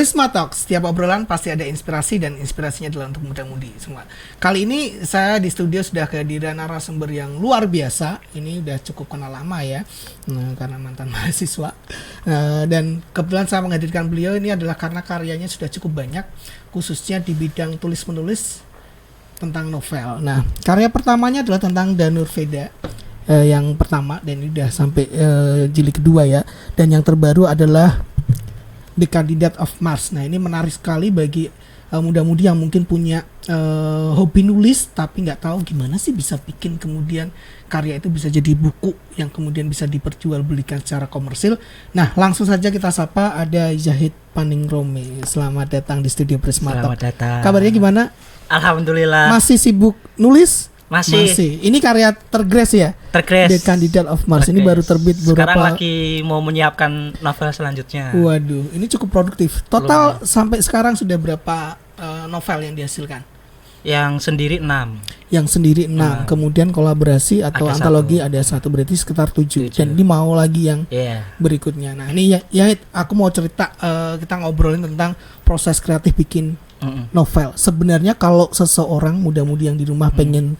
Prisma Talks, setiap obrolan pasti ada inspirasi dan inspirasinya adalah untuk muda-mudi semua. Kali ini saya di studio sudah kehadiran narasumber yang luar biasa. Ini udah cukup kenal lama ya, karena mantan mahasiswa. Dan kebetulan saya menghadirkan beliau ini adalah karena karyanya sudah cukup banyak, khususnya di bidang tulis-menulis tentang novel. Nah, karya pertamanya adalah tentang Danur Veda. Yang pertama, dan ini udah sampai jilid kedua ya. Dan yang terbaru adalah The Candidate of Mars. Nah, ini menarik sekali bagi muda-mudi yang mungkin punya hobi nulis tapi nggak tahu gimana sih bisa bikin kemudian karya itu bisa jadi buku yang kemudian bisa diperjualbelikan secara komersil. Nah, langsung saja kita sapa, ada Zahid Paningrome. Selamat datang di studio Prisma Talk. Selamat datang. Kabarnya gimana? Alhamdulillah. Masih sibuk nulis? Masih. Ini karya tergres ya? Tergres. The Candidate of Mars. Ini baru terbit beberapa. Sekarang lagi mau menyiapkan novel selanjutnya. Waduh, ini cukup produktif. Total sampai sekarang sudah berapa novel yang dihasilkan? Yang sendiri 6. Yang sendiri 6. Kemudian kolaborasi atau ada antologi 1. ada 1, berarti sekitar 7. Dan ini mau lagi yang berikutnya. Nah, ini ya aku mau cerita, kita ngobrolin tentang proses kreatif bikin novel. Sebenarnya kalau seseorang muda-mudi yang di rumah pengen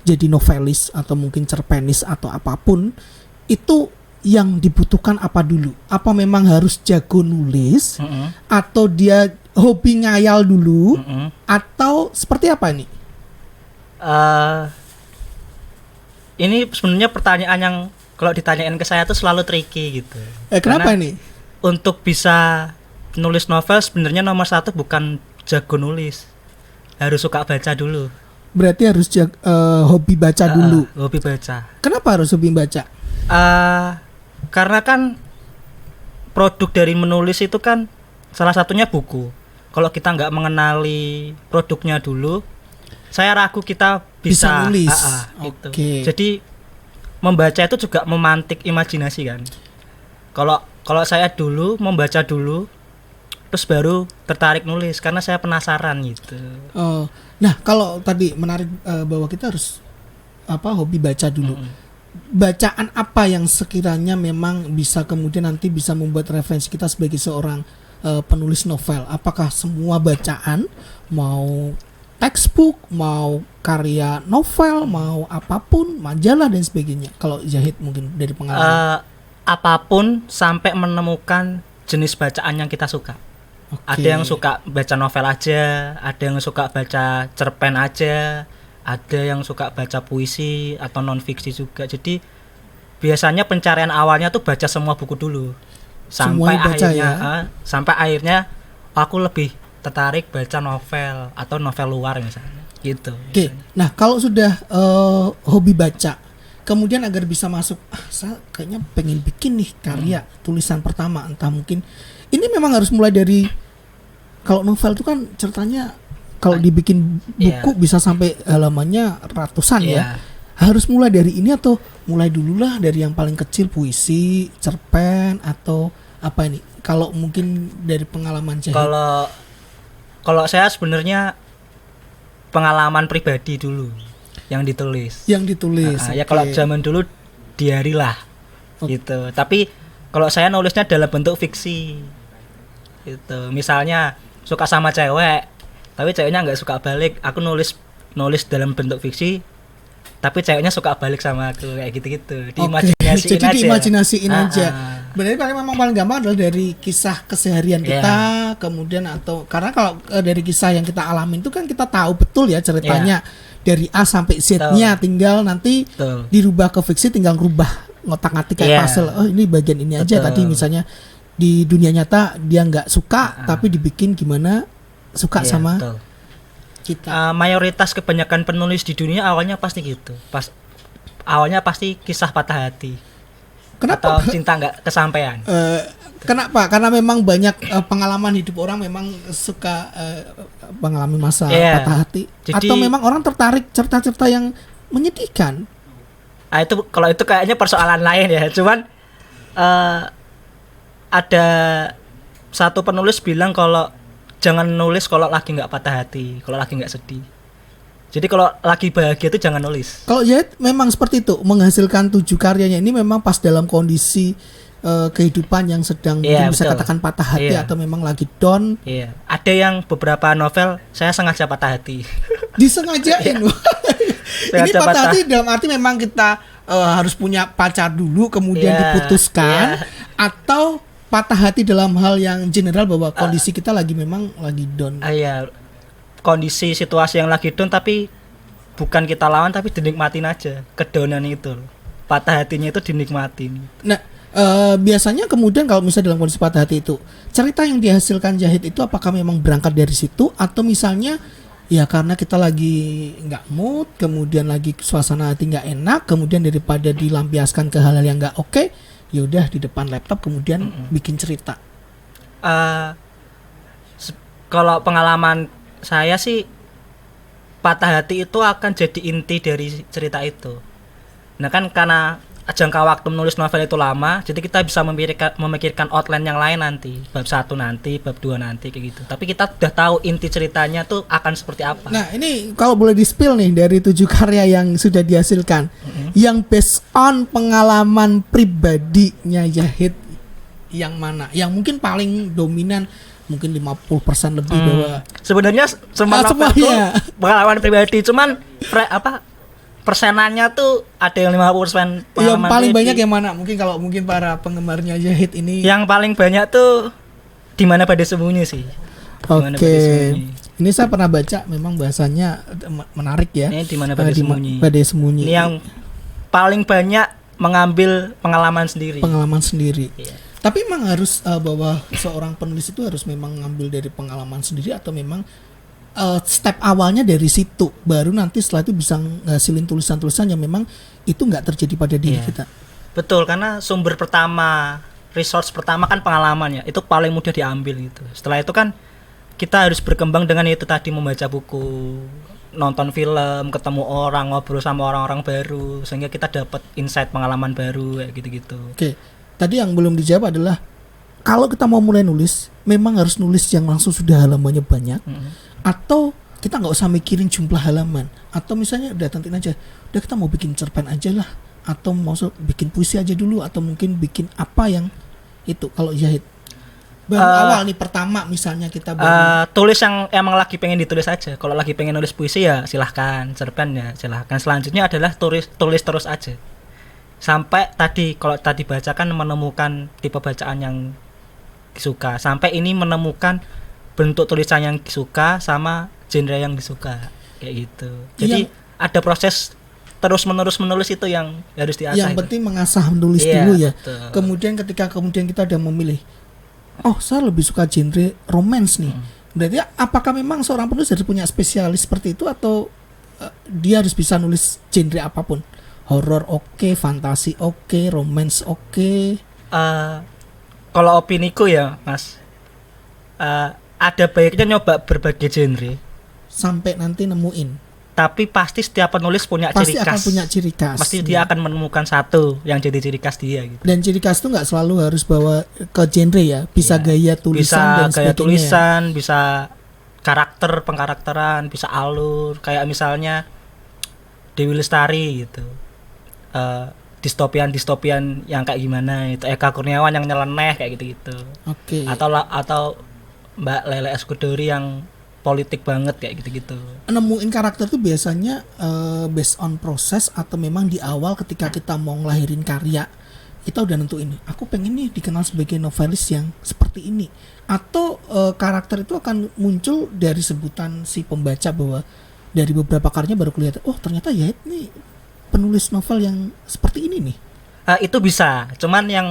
jadi novelis atau mungkin cerpenis atau apapun, itu yang dibutuhkan apa dulu? Apa memang harus jago nulis atau dia hobi ngayal dulu atau seperti apa ini? Ini sebenarnya pertanyaan yang kalau ditanyain ke saya tuh selalu tricky gitu. Kenapa Karena ini? Untuk bisa nulis novel sebenarnya nomor 1 bukan jago nulis, harus suka baca dulu. Berarti harus hobi baca dulu. Hobi baca. Kenapa harus hobi baca? Karena kan produk dari menulis itu kan salah satunya buku. Kalau kita nggak mengenali produknya dulu, saya ragu kita bisa nulis. Gitu. Jadi membaca itu juga memantik imajinasi kan. Kalau saya dulu membaca dulu, terus baru tertarik nulis karena saya penasaran gitu. Nah, kalau tadi menarik bahwa kita harus hobi baca dulu. Bacaan apa yang sekiranya memang bisa kemudian nanti bisa membuat referensi kita sebagai seorang penulis novel? Apakah semua bacaan, mau textbook, mau karya novel, mau apapun, majalah dan sebagainya? Kalau Zahid mungkin dari pengalaman. Apapun sampai menemukan jenis bacaan yang kita suka. Ada yang suka baca novel aja, ada yang suka baca cerpen aja, ada yang suka baca puisi atau non fiksi juga. Jadi biasanya pencarian awalnya tuh baca semua buku dulu. Sampai akhirnya aku lebih tertarik baca novel atau novel luar misalnya. Gitu. Oke. Nah, kalau sudah hobi baca, kemudian agar bisa masuk, saya kayaknya pengen bikin nih karya tulisan pertama, entah mungkin ini memang harus mulai dari, kalau novel itu kan ceritanya kalau dibikin buku bisa sampai halamannya ratusan ya. Harus mulai dari ini atau mulai dululah dari yang paling kecil, puisi, cerpen atau apa ini? Kalau mungkin dari pengalaman Zahid. Kalau saya sebenarnya pengalaman pribadi dulu yang ditulis. Ya kalau zaman dulu diary lah. Gitu. Tapi kalau saya nulisnya dalam bentuk fiksi. Gitu. Misalnya suka sama cewek, tapi ceweknya nggak suka balik, aku nulis dalam bentuk fiksi, tapi ceweknya suka balik sama aku, kayak gitu-gitu. Diimajinasiin aja. Jadi diimajinasiin aja. Berarti memang paling gampang adalah dari kisah keseharian kita, kemudian atau karena kalau dari kisah yang kita alami itu kan kita tahu betul ya ceritanya dari A sampai Z-nya, tinggal nanti dirubah ke fiksi, tinggal rubah ngotak-ngatik kayak puzzle. Oh, ini bagian ini aja. Tadi misalnya di dunia nyata dia nggak suka, tapi dibikin gimana suka sama kita. Mayoritas kebanyakan penulis di dunia awalnya pasti gitu. Awalnya pasti kisah patah hati. Kenapa? Atau cinta nggak kesampaian. Kenapa? Karena memang banyak pengalaman hidup orang memang suka mengalami masa patah hati. Jadi, atau memang orang tertarik cerita-cerita yang menyedihkan. Itu kalau itu kayaknya persoalan lain ya. Cuman ada satu penulis bilang kalau jangan nulis kalau lagi nggak patah hati, kalau lagi nggak sedih. Jadi kalau lagi bahagia itu jangan nulis. Kalau Zahid memang seperti itu, menghasilkan 7 karyanya ini memang pas dalam kondisi kehidupan yang sedang mungkin bisa katakan patah hati atau memang lagi down. Iya. Ada yang beberapa novel saya sengaja patah hati. Disengajain. Ini patah hati dalam arti memang kita harus punya pacar dulu kemudian diputuskan atau patah hati dalam hal yang general bahwa kondisi kita memang lagi down. Iya. Kondisi situasi yang lagi down tapi bukan kita lawan tapi dinikmatin aja kedownan itu. Patah hatinya itu dinikmatin. Nah, biasanya kemudian kalau misalnya dalam kondisi patah hati itu cerita yang dihasilkan Zahid itu apakah memang berangkat dari situ atau misalnya ya karena kita lagi nggak mood kemudian lagi suasana hati nggak enak kemudian daripada dilampiaskan ke hal-hal yang nggak oke, ya udah di depan laptop kemudian bikin cerita. Kalau pengalaman saya sih patah hati itu akan jadi inti dari cerita itu. Nah kan karena jangka waktu menulis novel itu lama, jadi kita bisa memikirkan outline yang lain nanti, bab 1 nanti, bab 2 nanti kayak gitu. Tapi kita udah tahu inti ceritanya tuh akan seperti apa. Nah ini kalau boleh di-spill nih dari 7 karya yang sudah dihasilkan, yang based on pengalaman pribadinya Zahid yang mana? Yang mungkin paling dominan mungkin 50% lebih bahwa sebenarnya semua novel itu pengalaman pribadi, cuman persenannya tuh ada yang 50% pengalaman. Yang paling banyak yang mana? Mungkin para penggemarnya Zahid ini. Yang paling banyak tuh Di Mana Badai Sembunyi sih. Oke. Ini saya pernah baca, memang bahasanya menarik ya. Ini Di Mana Badai Sembunyi. Badai Sembunyi. Ini yang paling banyak mengambil pengalaman sendiri. Iya. Tapi memang harus bahwa seorang penulis itu harus memang ngambil dari pengalaman sendiri atau memang step awalnya dari situ baru nanti setelah itu bisa ngasilin tulisan-tulisan yang memang itu nggak terjadi pada diri kita. Betul, karena sumber pertama, resource pertama kan pengalamannya itu paling mudah diambil gitu. Setelah itu kan kita harus berkembang dengan itu tadi, membaca buku, nonton film, ketemu orang, ngobrol sama orang-orang baru sehingga kita dapat insight pengalaman baru kayak gitu-gitu. Oke. Tadi yang belum dijawab adalah kalau kita mau mulai nulis memang harus nulis yang langsung sudah halamannya banyak. Atau kita nggak usah mikirin jumlah halaman, atau misalnya udah tentuin aja, udah kita mau bikin cerpen aja lah, atau mau bikin puisi aja dulu, atau mungkin bikin apa yang itu. Kalau Zahid baru awal nih pertama misalnya kita tulis yang emang lagi pengen ditulis aja. Kalau lagi pengen nulis puisi ya silahkan, cerpen ya silahkan. Selanjutnya adalah tulis terus aja sampai kalau tadi bacakan menemukan tipe bacaan yang disuka, sampai ini menemukan bentuk tulisan yang disuka sama genre yang disuka kayak gitu. Jadi ada proses terus menulis itu yang harus diasah. Yang penting mengasah menulis dulu ya. Betul. Kemudian ketika kita udah memilih, oh saya lebih suka genre romance nih. Berarti apakah memang seorang penulis harus punya spesialis seperti itu atau dia harus bisa nulis genre apapun? Horor oke, fantasi oke, romance oke. Kalau opiniku ya Mas, ada baiknya nyoba berbagai genre sampai nanti nemuin. Tapi pasti setiap penulis punya ciri khas. Pasti akan punya ciri khas. Pasti dia akan menemukan satu yang jadi ciri khas dia gitu. Dan ciri khas itu nggak selalu harus bawa ke genre ya. Bisa gaya tulisan dan sebagainya. Bisa gaya tulisan, bisa karakter, pengkarakteran, bisa alur. Kayak misalnya Dewi Lestari gitu. Distopian yang kayak gimana itu, Eka Kurniawan yang nyeleneh kayak gitu-gitu. Oke. Atau Mbak Lele Eskudori yang politik banget kayak gitu-gitu. Nemuin karakter tuh biasanya based on proses atau memang di awal ketika kita mau ngelahirin karya kita udah nentuin, aku pengen nih dikenal sebagai novelis yang seperti ini, atau karakter itu akan muncul dari sebutan si pembaca bahwa dari beberapa karyanya baru kelihatan, oh ternyata ya ini penulis novel yang seperti ini nih. Itu bisa, cuman yang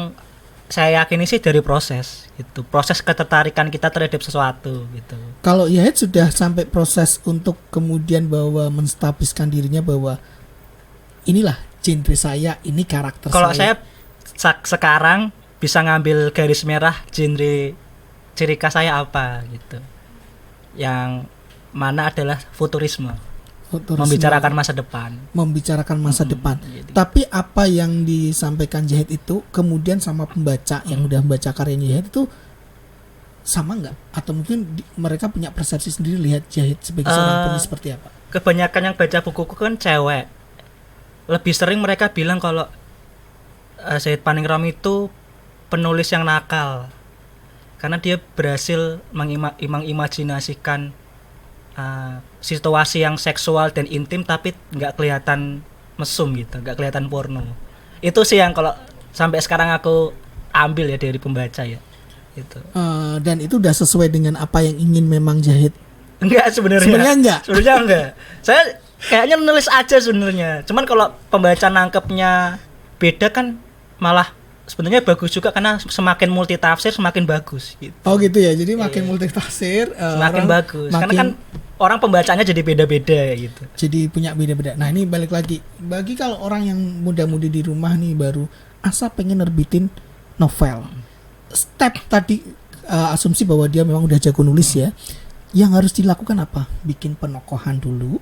saya yakini sih dari proses itu, proses ketertarikan kita terhadap sesuatu gitu. Kalau Yahid sudah sampai proses untuk kemudian bahwa menstabilkan dirinya bahwa inilah genre saya, ini karakter kalau saya. Kalau saya sekarang bisa ngambil garis merah genre ciri khas saya apa gitu. Yang mana adalah futurisme. Membicarakan masa depan. Gitu. Tapi apa yang disampaikan Zahid itu kemudian sama pembaca yang udah membaca karyanya Zahid itu sama nggak? Atau mungkin mereka punya persepsi sendiri lihat Zahid sebagai seorang penulis seperti apa? Kebanyakan yang baca bukuku kan cewek. Lebih sering mereka bilang kalau Zahid Paningram itu penulis yang nakal karena dia berhasil mengimajinasikan situasi yang seksual dan intim tapi nggak kelihatan mesum gitu, nggak kelihatan porno. Itu sih yang kalau sampai sekarang aku ambil ya dari pembaca ya. Itu. Dan itu udah sesuai dengan apa yang ingin memang Zahid? Enggak sebenarnya. Sebenarnya enggak. Saya kayaknya nulis aja sebenarnya. Cuman kalau pembaca nangkepnya beda kan malah sebenarnya bagus juga karena semakin multi tafsir semakin bagus gitu. Oh gitu ya. Jadi makin multi tafsir semakin bagus. Karena kan orang pembacanya jadi beda-beda gitu. Jadi punya beda-beda. Nah, ini balik lagi. Bagi kalau orang yang muda-mudi di rumah nih baru asa pengen nerbitin novel. Step tadi asumsi bahwa dia memang udah jago nulis ya. Yang harus dilakukan apa? Bikin penokohan dulu.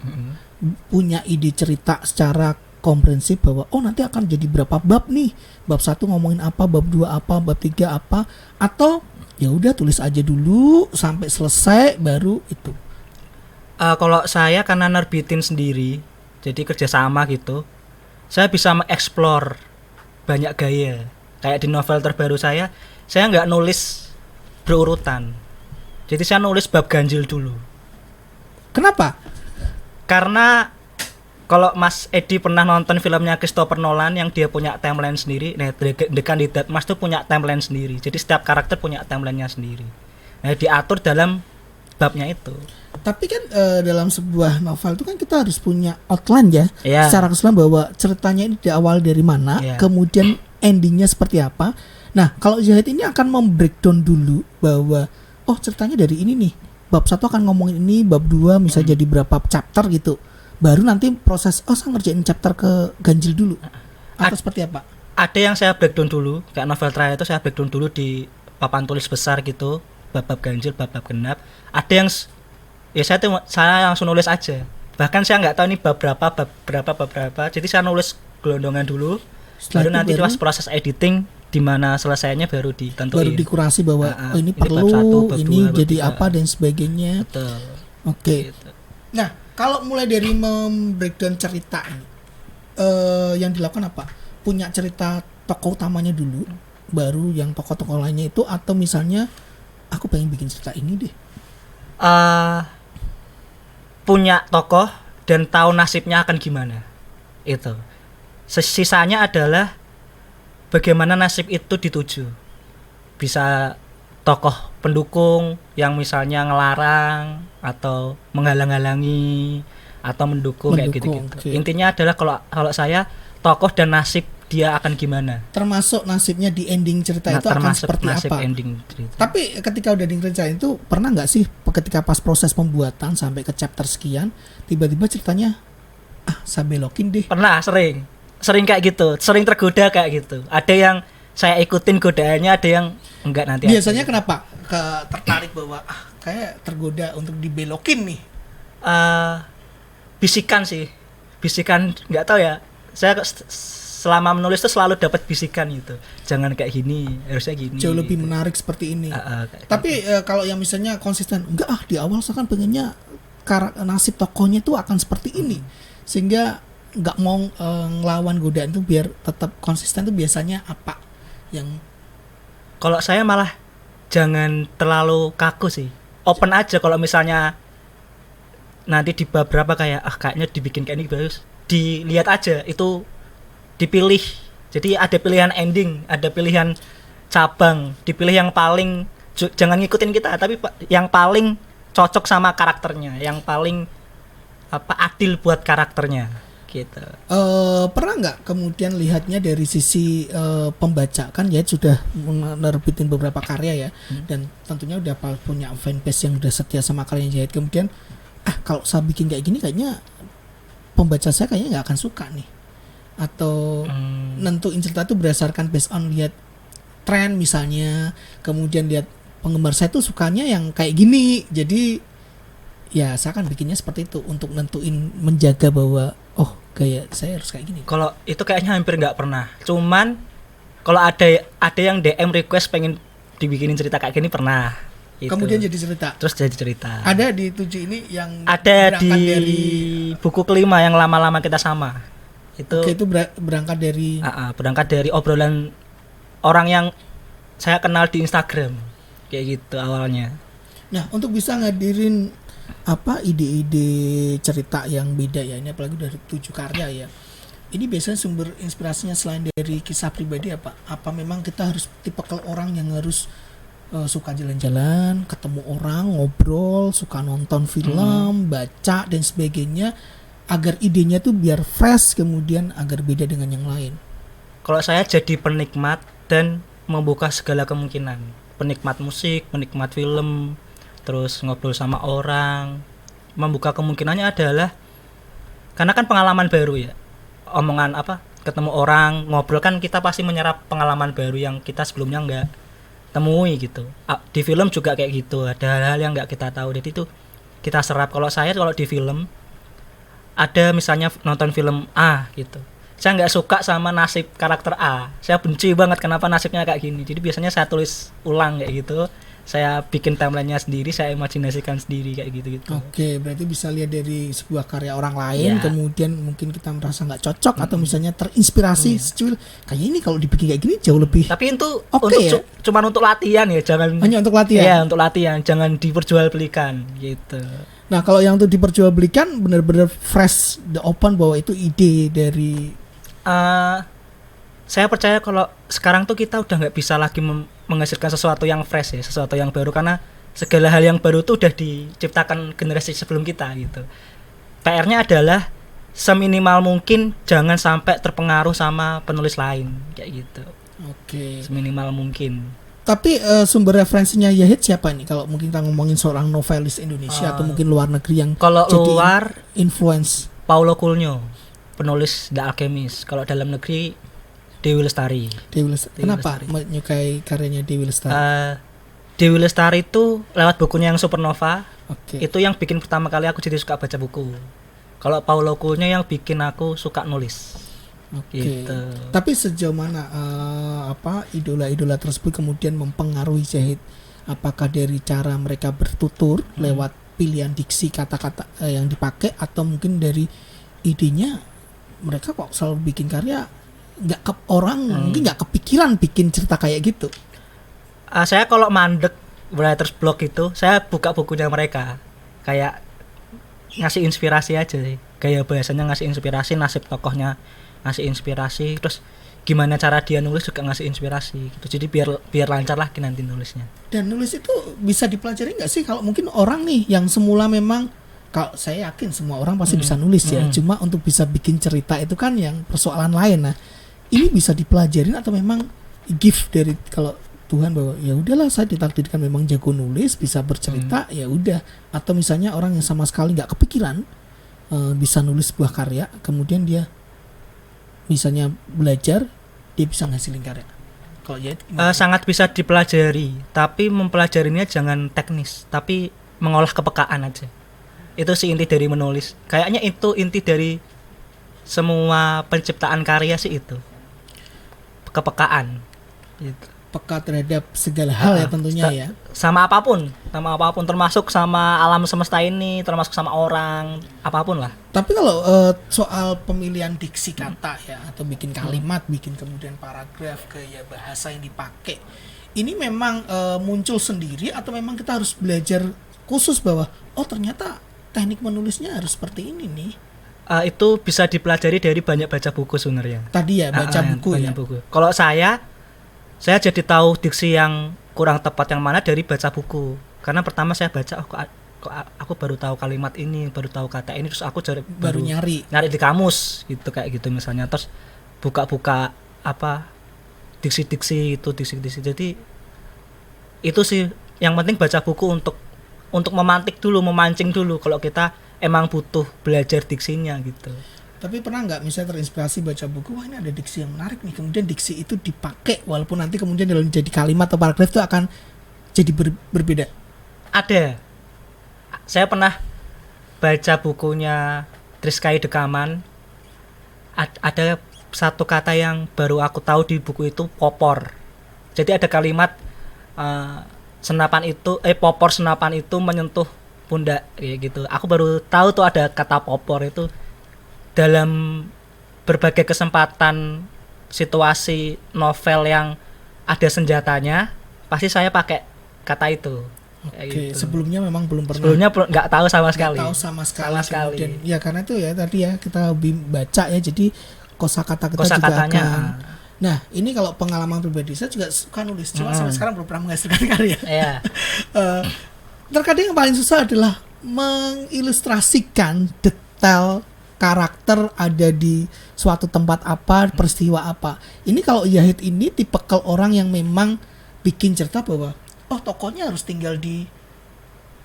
Punya ide cerita secara komprehensif bahwa nanti akan jadi berapa bab nih. Bab 1 ngomongin apa, bab 2 apa, bab 3 apa, atau ya udah tulis aja dulu sampai selesai baru itu. Kalau saya karena nerbitin sendiri, jadi kerjasama gitu, saya bisa mengeksplor banyak gaya. Kayak di novel terbaru saya nggak nulis berurutan. Jadi saya nulis bab ganjil dulu. Kenapa? Karena kalau Mas Edi pernah nonton filmnya Christopher Nolan yang dia punya timeline sendiri, nah The Candidate Mas tuh punya timeline sendiri. Jadi setiap karakter punya timelinenya sendiri. Nah diatur dalam babnya itu. Tapi kan dalam sebuah novel itu kan kita harus punya outline ya. Secara keseluruhan bahwa ceritanya ini diawali dari mana, kemudian endingnya seperti apa. Nah kalau Zahid ini akan membreakdown dulu bahwa ceritanya dari ini nih. Bab 1 akan ngomongin ini, bab 2 bisa jadi berapa chapter gitu. Baru nanti proses saya ngerjain chapter ke ganjil dulu. Atau seperti apa? Ada yang saya breakdown dulu, kayak novel terakhir itu saya breakdown dulu di papan tulis besar gitu, bab-bab ganjil, bab-bab genap. Ada yang saya langsung nulis aja. Bahkan saya nggak tahu ini bab berapa. Jadi saya nulis gelondongan dulu. Baru nanti pas proses editing di mana selesainya baru ditentuin. Baru dikurasi bahwa ini perlu, bab 1, bab ini 2, jadi bab 3. Apa dan sebagainya. Betul. Oke. Gitu. Nah, kalau mulai dari membreakdown cerita ini, yang dilakukan apa? Punya cerita tokoh utamanya dulu, baru yang tokoh-tokoh lainnya itu, atau misalnya aku pengen bikin cerita ini deh. Punya tokoh dan tahu nasibnya akan gimana. Itu. Sisanya adalah bagaimana nasib itu dituju. Bisa tokoh pendukung yang misalnya ngelarang atau menghalang-halangi atau mendukung kayak gitu-gitu. Okay. Intinya adalah kalau saya tokoh dan nasib dia akan gimana. Termasuk nasibnya di ending cerita itu akan seperti nasib apa. Ending cerita. Tapi ketika udah direncanain itu pernah nggak sih ketika pas proses pembuatan sampai ke chapter sekian tiba-tiba ceritanya saya belokin deh. Pernah, sering kayak gitu, sering tergoda kayak gitu. Ada yang saya ikutin godaannya, ada yang enggak nanti. Biasanya aja. Kenapa tertarik bahwa kayak tergoda untuk dibelokin nih? Bisikan nggak tahu ya. Saya selama menulis tuh selalu dapat bisikan gitu. Jangan kayak gini, harusnya gini. Jauh lebih menarik seperti ini. Tapi kalau yang misalnya konsisten, enggak di awal saya kan pengennya nasib tokohnya itu akan seperti ini, sehingga nggak mau ngelawan godaan itu biar tetap konsisten tuh biasanya apa yang? Kalau saya malah jangan terlalu kaku sih, open aja. Kalau misalnya nanti di bab berapa kayaknya dibikin kayak ini bagus, dilihat aja itu, dipilih. Jadi ada pilihan ending, ada pilihan cabang, dipilih yang paling, jangan ngikutin kita, tapi yang paling cocok sama karakternya, yang paling adil buat karakternya gitu. Pernah nggak kemudian lihatnya dari sisi pembaca, kan ya sudah menerbitin beberapa karya ya, dan tentunya udah punya fanbase yang udah setia sama karya Zahid. Kemudian kalau saya bikin kayak gini kayaknya pembaca saya kayaknya nggak akan suka nih, atau nentuin cerita itu berdasarkan based on lihat tren misalnya, kemudian lihat penggemar saya tuh sukanya yang kayak gini, jadi ya saya akan bikinnya seperti itu untuk nentuin, menjaga bahwa gaya saya harus kayak gini. Kalau itu kayaknya hampir nggak pernah. Cuman kalau ada yang DM request pengen dibikinin cerita kayak gini pernah. Itu. Kemudian jadi cerita. Terus jadi cerita. Ada di 7 ini yang ada di buku kelima yang lama-lama kita sama. Itu. Oke, itu berangkat dari berangkat dari obrolan orang yang saya kenal di Instagram kayak gitu awalnya. Nah, untuk bisa ngadirin ide-ide cerita yang beda ya, ini apalagi dari 7 karya ya. Ini biasanya sumber inspirasinya selain dari kisah pribadi apa? Apa memang kita harus tipikal orang yang harus suka jalan-jalan, ketemu orang, ngobrol, suka nonton film, baca dan sebagainya agar idenya tuh biar fresh kemudian agar beda dengan yang lain? Kalau saya jadi penikmat dan membuka segala kemungkinan. Penikmat musik, penikmat film, terus ngobrol sama orang. Membuka kemungkinannya adalah karena kan pengalaman baru ya. Omongan ketemu orang, ngobrol kan kita pasti menyerap pengalaman baru yang kita sebelumnya enggak temui gitu. Di film juga kayak gitu, ada hal-hal yang enggak kita tahu. Jadi itu kita serap. Kalau di film ada misalnya nonton film A gitu. Saya nggak suka sama nasib karakter A. Saya benci banget kenapa nasibnya kayak gini. Jadi biasanya saya tulis ulang kayak gitu. Saya bikin timelinenya sendiri, saya imajinasikan sendiri kayak gitu-gitu. Oke, berarti bisa lihat dari sebuah karya orang lain, kemudian mungkin kita merasa nggak cocok atau misalnya terinspirasi secuil kayaknya ini kalau dibikin kayak gini jauh lebih. Tapi itu cuman untuk latihan ya, jangan hanya untuk latihan. Iya, untuk latihan, jangan diperjualbelikan gitu. Nah, kalau yang untuk diperjualbelikan benar-benar fresh, the open bahwa itu ide dari saya percaya kalau sekarang tuh kita udah nggak bisa lagi menghasilkan sesuatu yang fresh ya, sesuatu yang baru karena segala hal yang baru tuh udah diciptakan generasi sebelum kita gitu. PR-nya adalah seminimal mungkin jangan sampai terpengaruh sama penulis lain kayak gitu. Oke. Seminimal mungkin. Tapi sumber referensinya Yahid siapa nih? Kalau mungkin kita ngomongin seorang novelis Indonesia atau mungkin luar negeri yang kalau luar influence Paulo Coelho, penulis The Alchemist. Kalau dalam negeri Dewi Lestari. Kenapa menyukai karyanya Dewi Lestari? Dewi Lestari itu lewat bukunya yang Supernova. Okay. Itu yang bikin pertama kali aku jadi suka baca buku. Kalau Paulo Coelho yang bikin aku suka nulis. Oke. Gitu. Tapi sejauh mana idola-idola tersebut kemudian mempengaruhi Zahid? Apakah dari cara mereka bertutur lewat pilihan diksi kata-kata yang dipakai atau mungkin dari idenya mereka kok selalu bikin karya mungkin nggak kepikiran bikin cerita kayak gitu. Saya kalau mandek writer's block itu saya buka bukunya mereka kayak ngasih inspirasi aja sih, gaya bahasanya ngasih inspirasi, nasib tokohnya ngasih inspirasi, terus gimana cara dia nulis juga ngasih inspirasi gitu. Jadi biar lancar lah nanti nulisnya. Dan nulis itu bisa dipelajari nggak sih kalau mungkin orang nih yang semula memang, kalau saya yakin semua orang pasti bisa nulis ya, cuma untuk bisa bikin cerita itu kan yang persoalan lain. Nah, ini bisa dipelajarin atau memang gift dari kalau Tuhan bahwa ya udahlah saya ditakdirkan memang jago nulis, bisa bercerita, ya udah. Atau misalnya orang yang sama sekali nggak kepikiran bisa nulis sebuah karya, kemudian dia misalnya belajar, dia bisa ngasilin karya. Kalau sangat bisa dipelajari, tapi mempelajarinya jangan teknis, tapi mengolah kepekaan aja. Itu sih inti dari menulis. Kayaknya itu inti dari semua penciptaan karya sih itu. Kepekaan gitu. Peka terhadap segala hal ya tentunya ya. Sama apapun termasuk sama alam semesta ini, termasuk sama orang, apapun lah. Tapi kalau soal pemilihan diksi kata ya atau bikin kalimat, bikin kemudian paragraf, gaya bahasa yang dipakai, ini memang muncul sendiri atau memang kita harus belajar khusus bahwa ternyata teknik menulisnya harus seperti ini nih. Itu bisa dipelajari dari banyak baca buku sebenarnya. Tadi ya baca buku ya. Buku. Kalau saya jadi tahu diksi yang kurang tepat yang mana dari baca buku. Karena pertama saya baca kok aku baru tahu kalimat ini, baru tahu kata ini, terus aku baru nyari di kamus gitu kayak gitu misalnya. Terus buka-buka diksi-diksi itu diksi-diksi. Jadi itu sih yang penting baca buku untuk memancing dulu kalau kita emang butuh belajar diksinya gitu. Tapi pernah nggak misalnya terinspirasi baca buku, wah ini ada diksi yang menarik nih, kemudian diksi itu dipakai walaupun nanti kemudian dalam jadi kalimat atau paragraf itu akan jadi berbeda? Ada. Saya pernah baca bukunya Triskai Dekaman. Ada satu kata yang baru aku tahu di buku itu, popor. Jadi ada kalimat popor senapan itu menyentuh pundak kayak gitu. Aku baru tahu tuh ada kata popor itu dalam berbagai kesempatan situasi novel yang ada senjatanya, pasti saya pakai kata itu. Oke, gitu. Sebelumnya memang belum pernah. Sebelumnya nggak tahu sama sekali. Nggak tahu sama sekali. Dan ya karena itu ya tadi ya kita baca ya, jadi kosakata kita juga akan. Nah, ini kalau pengalaman pribadi saya juga suka nulis, cuma sampai sekarang belum pernah menghasilkan karya. Iya. Terkadang yang paling susah adalah mengilustrasikan detail karakter ada di suatu tempat apa, peristiwa apa. Ini kalau Yahid ini tipikal orang yang memang bikin cerita bahwa tokohnya harus tinggal di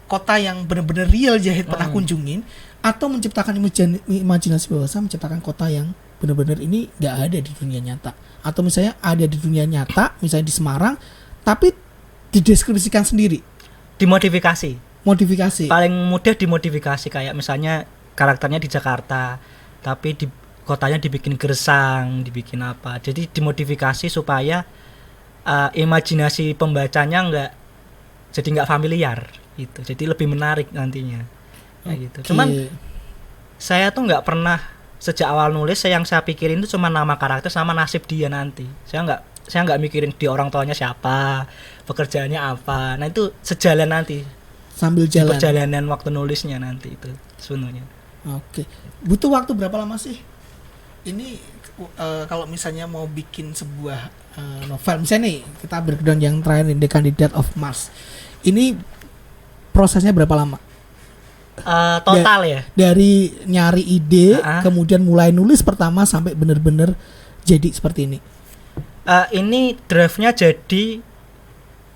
kota yang benar-benar real Yahid pernah kunjungin, atau menciptakan imajinasi bahwa saya menciptakan kota yang benar-benar ini nggak ada di dunia nyata, atau misalnya ada di dunia nyata, misalnya di Semarang, tapi dideskripsikan sendiri, dimodifikasi. Paling mudah dimodifikasi, kayak misalnya karakternya di Jakarta, tapi di kotanya dibikin gersang, dibikin apa. Jadi dimodifikasi supaya imajinasi pembacanya nggak familiar gitu. Jadi lebih menarik nantinya. Kayak gitu. Cuman saya tuh nggak pernah sejak awal nulis yang saya pikirin itu cuma nama karakter sama nasib dia nanti. Saya nggak mikirin di orang tuanya siapa, pekerjaannya apa. Nah itu sejalan nanti. Sambil jalan. Perjalanan waktu nulisnya nanti itu sebenarnya. Oke. Butuh waktu berapa lama sih? Ini kalau misalnya mau bikin sebuah novel, misalnya nih kita breakdown yang terakhir ini, The Candidate of Mars. Ini prosesnya berapa lama? Total ya? Dari nyari ide, kemudian mulai nulis pertama sampai benar-benar jadi seperti ini. Ini draftnya jadi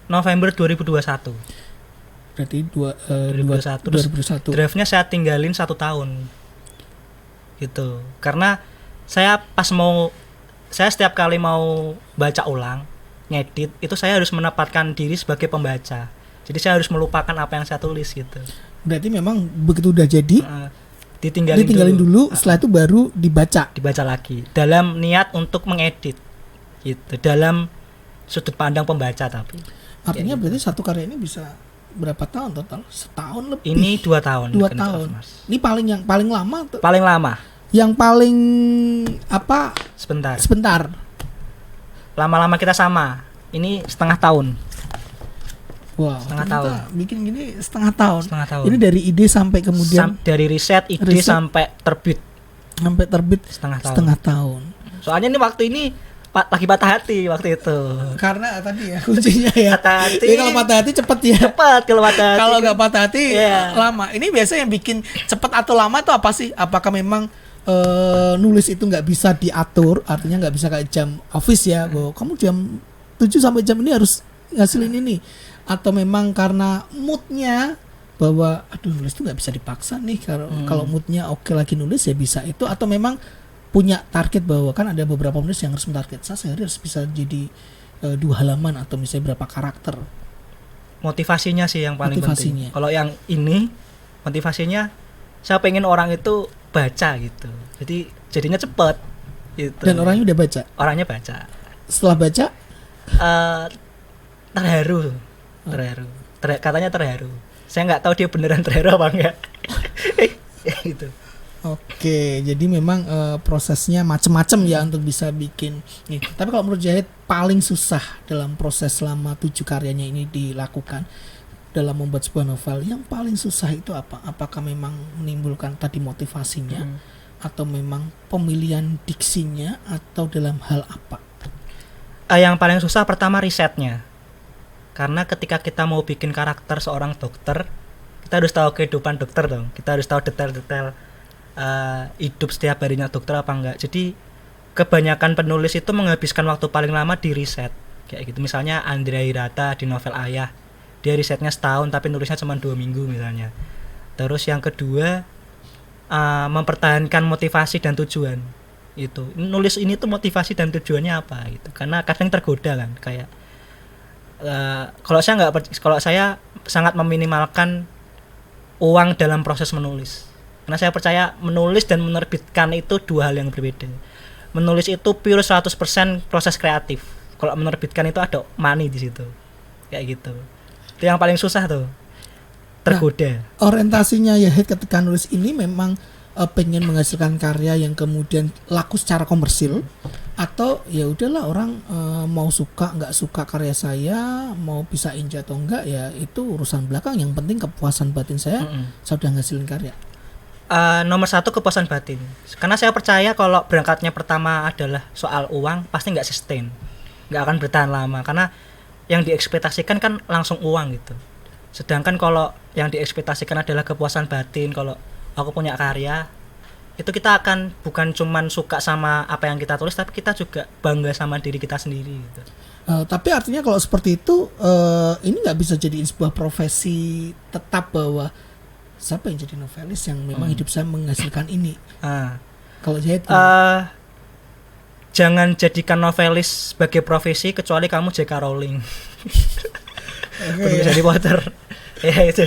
November 2021. Berarti 2021. Draftnya saya tinggalin 1 tahun gitu, karena saya setiap kali mau baca ulang, ngedit, itu saya harus menempatkan diri sebagai pembaca. Jadi saya harus melupakan apa yang saya tulis gitu. Berarti memang begitu udah jadi ditinggalin dulu, setelah itu baru dibaca lagi dalam niat untuk mengedit gitu, dalam sudut pandang pembaca. Tapi artinya berarti satu karya ini bisa berapa tahun total? Setahun lebih. Ini 2 tahun. 2 tahun. Ini yang paling lama tuh. Paling lama. Yang paling apa? Sebentar. Lama-lama kita sama. Ini setengah tahun. Wow. Setengah tahun. Bikin gini setengah tahun. Ini dari ide sampai kemudian dari riset sampai terbit. Setengah tahun. Soalnya ini waktu ini lagi patah hati waktu itu. Karena tadi ya kuncinya ya. Kalau patah hati cepet ya. Kalau nggak patah hati lama. Ini biasa yang bikin cepet atau lama itu apa sih? Apakah memang nulis itu nggak bisa diatur? Artinya nggak bisa kayak jam office ya. Bahwa kamu jam 7 sampai jam ini harus ngasilin ini. Atau memang karena moodnya bahwa nulis itu nggak bisa dipaksa nih. Kalau moodnya oke lagi nulis ya bisa itu. Atau memang punya target bahwa kan ada beberapa penulis yang harus mentarget saya harus bisa jadi 2 halaman atau misalnya berapa karakter. Motivasinya sih yang paling penting. Kalau yang ini motivasinya saya pengen orang itu baca gitu. Jadi jadinya cepet gitu. Dan orangnya udah baca? Orangnya baca. Setelah baca terharu. Katanya terharu. Saya nggak tahu dia beneran terharu apa enggak. Gitu. Oke, jadi memang prosesnya macam-macam ya untuk bisa bikin nih. Tapi kalau menurut Yahid paling susah dalam proses selama 7 karyanya ini dilakukan dalam membuat sebuah novel, yang paling susah itu apa? Apakah memang menimbulkan tadi motivasinya, atau memang pemilihan diksinya, atau dalam hal apa? Yang paling susah pertama risetnya. Karena ketika kita mau bikin karakter seorang dokter, kita harus tahu kehidupan dokter dong. Kita harus tahu detail-detail hidup setiap harinya dokter apa enggak. Jadi kebanyakan penulis itu menghabiskan waktu paling lama di riset kayak gitu. Misalnya Andrea Hirata di novel Ayah, dia risetnya setahun tapi nulisnya cuma 2 minggu misalnya. Terus yang kedua mempertahankan motivasi dan tujuan. Itu nulis ini tuh motivasi dan tujuannya apa gitu. Karena kadang tergoda kan, kayak kalau saya sangat meminimalkan uang dalam proses menulis. Karena saya percaya menulis dan menerbitkan itu 2 hal yang berbeda. Menulis itu pure 100% proses kreatif. Kalau menerbitkan itu ada money di situ. Kayak gitu. Itu yang paling susah tuh. Tergoda. Nah, orientasinya Yahid ketika nulis ini memang pengen menghasilkan karya yang kemudian laku secara komersil, Atau ya udahlah orang mau suka nggak suka karya saya, mau bisa enjoy atau enggak ya itu urusan belakang, yang penting kepuasan batin saya sudah ngasilin karya. Nomor satu kepuasan batin, karena saya percaya kalau berangkatnya pertama adalah soal uang pasti nggak sustain, nggak akan bertahan lama, karena yang diekspektasikan kan langsung uang gitu. Sedangkan kalau yang diekspektasikan adalah kepuasan batin, kalau aku punya karya itu kita akan bukan cuman suka sama apa yang kita tulis, tapi kita juga bangga sama diri kita sendiri gitu. Tapi artinya kalau seperti itu ini nggak bisa jadi sebuah profesi tetap bahwa siapa yang jadi novelis yang memang hidup saya menghasilkan ini. Kalau Zahid jangan jadikan novelis sebagai profesi kecuali kamu J.K. Rowling. Penulis Harry Potter. Ya itu.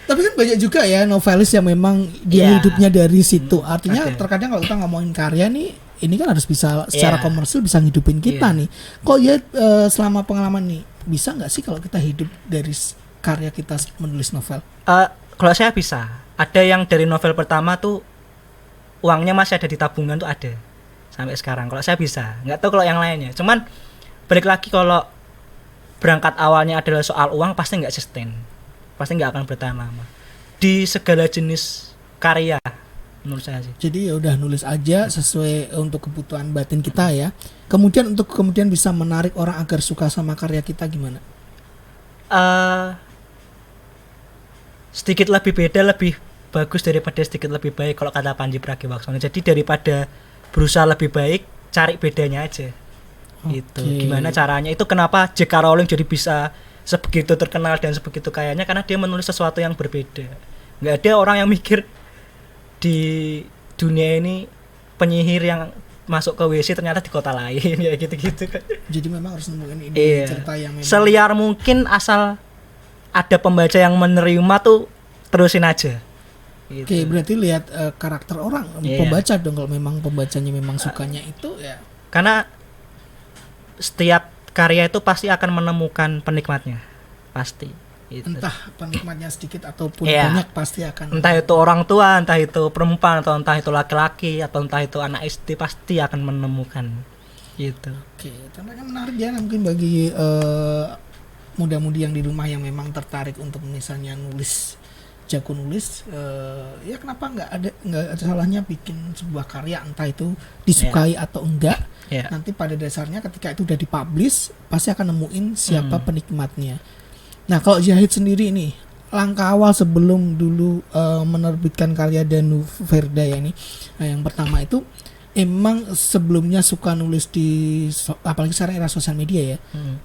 Tapi kan banyak juga ya novelis yang memang dia hidupnya dari situ. Artinya terkadang kalau kita ngomongin karya nih, ini kan harus bisa secara komersil bisa ngidupin kita nih. Kok ya selama pengalaman nih, bisa nggak sih kalau kita hidup dari karya kita menulis novel? Kalau saya bisa. Ada yang dari novel pertama tuh uangnya masih ada di tabungan tuh ada sampai sekarang. Kalau saya bisa, nggak tahu kalau yang lainnya. Cuman balik lagi, kalau berangkat awalnya adalah soal uang pasti nggak sustain. Pasti nggak akan bertahan lama di segala jenis karya menurut saya sih. Jadi ya udah nulis aja sesuai untuk kebutuhan batin kita ya. Kemudian untuk kemudian bisa menarik orang agar suka sama karya kita gimana? Sedikit lebih beda lebih bagus daripada sedikit lebih baik kalau kata Pandji Pragiwaksono. Jadi daripada berusaha lebih baik, cari bedanya aja. Itu gimana caranya? Itu kenapa J.K. Rowling jadi bisa sebegitu terkenal dan sebegitu kayanya, karena dia menulis sesuatu yang berbeda. Nggak ada orang yang mikir di dunia ini penyihir yang masuk ke WC ternyata di kota lain ya gitu-gitu kan. Jadi memang harus nemuin ini cerita yang memang seliar mungkin, asal ada pembaca yang menerima tuh terusin aja. Gitu. Oke, berarti lihat karakter orang pembaca dong, kalau memang pembacanya memang sukanya itu ya. Karena setiap karya itu pasti akan menemukan penikmatnya, pasti. Gitu. Entah penikmatnya sedikit ataupun banyak pasti akan. Entah itu orang tua, entah itu perempuan, atau entah itu laki-laki, atau entah itu anak SD, pasti akan menemukan. Gitu. Oke, tampaknya menarik ya, mungkin bagi muda-mudi yang di rumah yang memang tertarik untuk misalnya jago nulis, ya kenapa nggak ada salahnya bikin sebuah karya, entah itu disukai atau enggak. Nanti pada dasarnya ketika itu udah dipublish pasti akan nemuin siapa penikmatnya. Nah kalau Zahid sendiri nih, langkah awal sebelum dulu menerbitkan karya Danu Verda ya ini, yang pertama itu emang sebelumnya suka nulis apalagi sekarang era sosial media ya,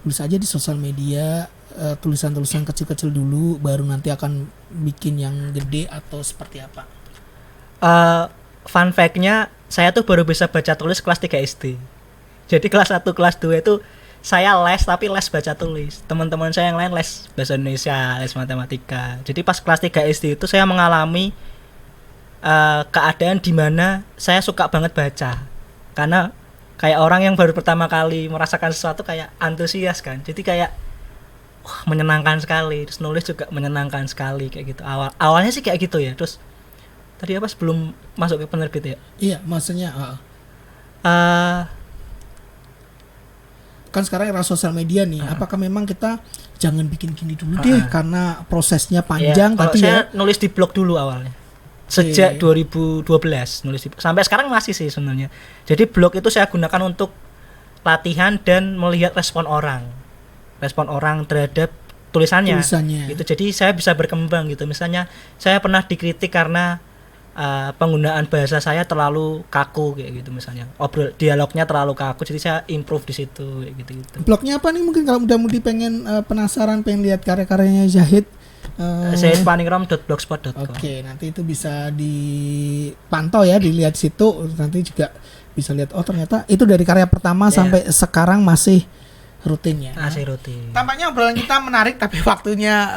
tulis aja di sosial media, tulisan-tulisan kecil-kecil dulu, baru nanti akan bikin yang gede atau seperti apa? Fun fact-nya, saya tuh baru bisa baca tulis kelas 3 SD. Jadi kelas 1, kelas 2 itu saya les, tapi les baca tulis. Teman-teman saya yang lain les bahasa Indonesia, les matematika. Jadi pas kelas 3 SD itu saya mengalami keadaan di mana saya suka banget baca. Karena kayak orang yang baru pertama kali merasakan sesuatu kayak antusias kan. Jadi kayak menyenangkan sekali. Terus nulis juga menyenangkan sekali kayak gitu. Awalnya sih kayak gitu ya. Terus tadi apa sebelum masuk ke penerbit ya? Iya, maksudnya kan sekarang era sosial media nih, apakah memang kita jangan bikin gini dulu deh karena prosesnya panjang? Kalau saya nulis di blog dulu awalnya. Sejak 2012 nulis sampai sekarang masih sih sebenarnya. Jadi blog itu saya gunakan untuk latihan dan melihat respon orang terhadap tulisannya. Gitu. Jadi saya bisa berkembang gitu. Misalnya saya pernah dikritik karena penggunaan bahasa saya terlalu kaku kayak gitu, misalnya dialognya terlalu kaku, jadi saya improve di situ kayak gitu. Blognya apa nih, mungkin kalau mudah-mudi pengen penasaran, pengen lihat karya-karyanya Zahid? zahidpaningrum.blogspot.com. Oke, nanti itu bisa dipantau ya, dilihat situ, nanti juga bisa lihat ternyata itu dari karya pertama sampai sekarang masih rutin ya. Masih rutin. Tampaknya obrolan kita menarik tapi waktunya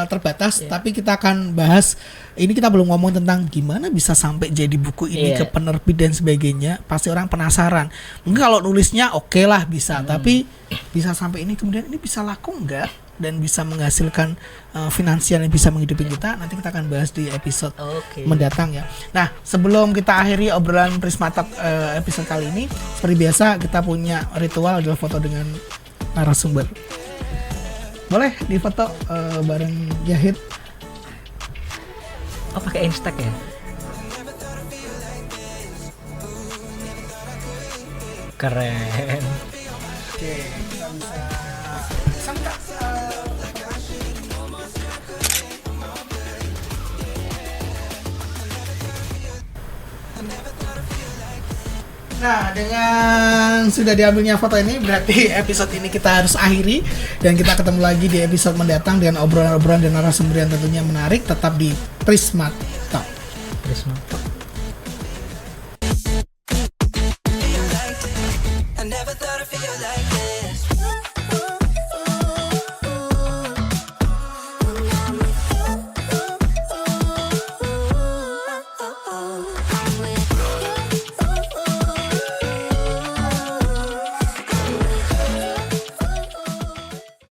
terbatas. Tapi kita akan bahas, ini kita belum ngomong tentang gimana bisa sampai jadi buku ini ke penerbit dan sebagainya. Pasti orang penasaran. Mungkin kalau nulisnya oke lah bisa, tapi bisa sampai ini kemudian ini bisa laku enggak? dan bisa menghasilkan finansial yang bisa menghidupi kita, nanti kita akan bahas di episode mendatang ya. Nah, sebelum kita akhiri obrolan Prisma Talk episode kali ini, seperti biasa kita punya ritual adalah foto dengan narasumber. Boleh difoto bareng Yahid. Oh, pakai Instax ya? Keren. Oke, kita bisa sangka. Nah, dengan sudah diambilnya foto ini, berarti episode ini kita harus akhiri. Dan kita ketemu lagi di episode mendatang dengan obrolan-obrolan dan narasumber yang tentunya menarik. Tetap di Prisma Talk. Prisma Talk. I never thought I'd feel like